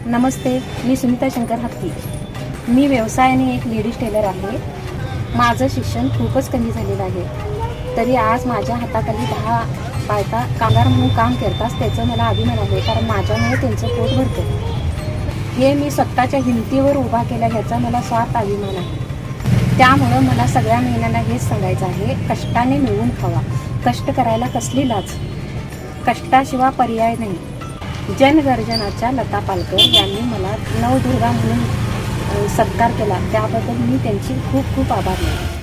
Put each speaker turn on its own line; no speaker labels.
नमस्ते, मी सुनीता शंकर हत्ती. मी व्यवसायाने एक लेडीज टेलर आहे. माझं शिक्षण खूपच कमी झालेलं आहे. तरी आज माझ्या हाताखाली 10 बायका कामगार म्हणून काम करतात. त्याचं मला अभिमान आहे, कारण माझ्यामुळे त्यांचं पोट भरतं. हे मी स्वतःच्या हिमतीवर उभा केला ह्याचा मला स्वार्थ अभिमान आहे. त्यामुळं मला सगळ्या महिलांना हेच सांगायचं आहे, कष्टाने मिळवून खावा. कष्ट करायला कसली लाज, कष्टाशिवाय पर्याय नाही. जनगर्जनाच्या लता पालकर यांनी मला नवदुर्गा म्हणून सत्कार केला, त्याबद्दल मी त्यांची खूप खूप आभार मानते.